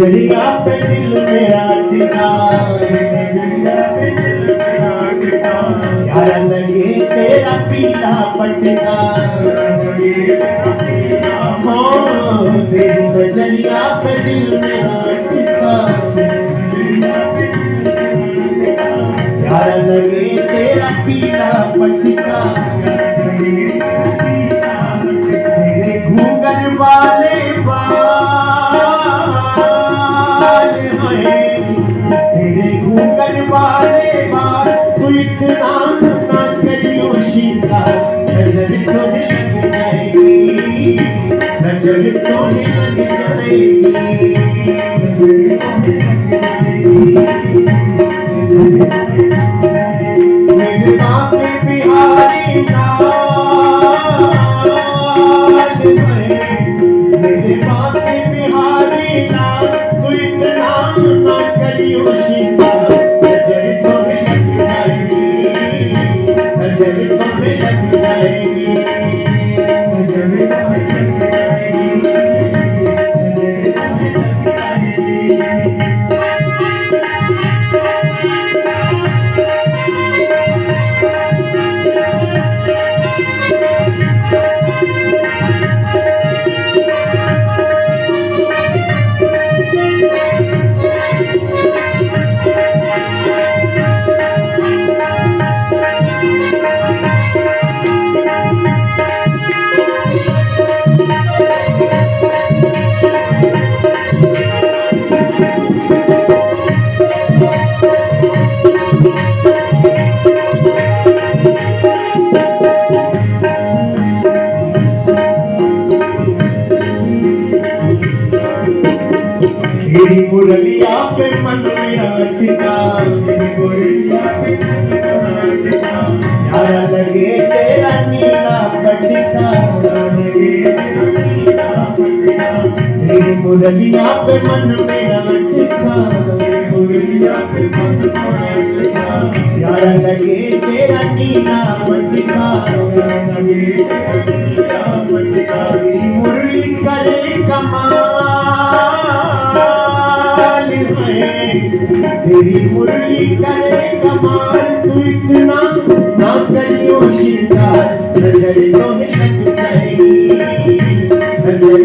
नजरिया पे दिल मेरा टिका, नजरिया पे दिल मेरा टिका, यारा लगे तेरा पीला पटका, तेरी नजरिया पे दिल मेरा टिका, यारा लगे तेरा पीला पटका, तेरे घूंघट वाले बाल हैं, तेरे घूंघट वाले बाल, तू इतना ना करियो शीता, नजर तुम्हें लग जाएगी, नजर तुम्हें लग जाएगी, मेरे बापे बिहारी लाल, मेरे बापे बिहारी लाल, तू इतना ना करियो शीता, नजर तुम्हें लग जाएगी, नजर तुम्हें लग जाएगी, नजर तुम्हें लग जाएगी, नजर तुम्हें लग जाएगी। तेरी मुरलिया पे मन मेरा टिका, तेरी मुरलिया पे मन मेरा टिका, यारा लगे तेरा नीला पटका, लगे तेरा नीला पटका, तेरी मुरलिया पे मन मेरा टिका, तेरी मुरलिया पे मन मेरा टिका, यारा लगे तेरा नीला पटका, लगे तेरा नीला पटका, तेरी मुरली करे कमाल, तेरी मुरली करे कमाल, तू इतना ना करियो शीता, नजर तुम्हें लग जाएगी, नजर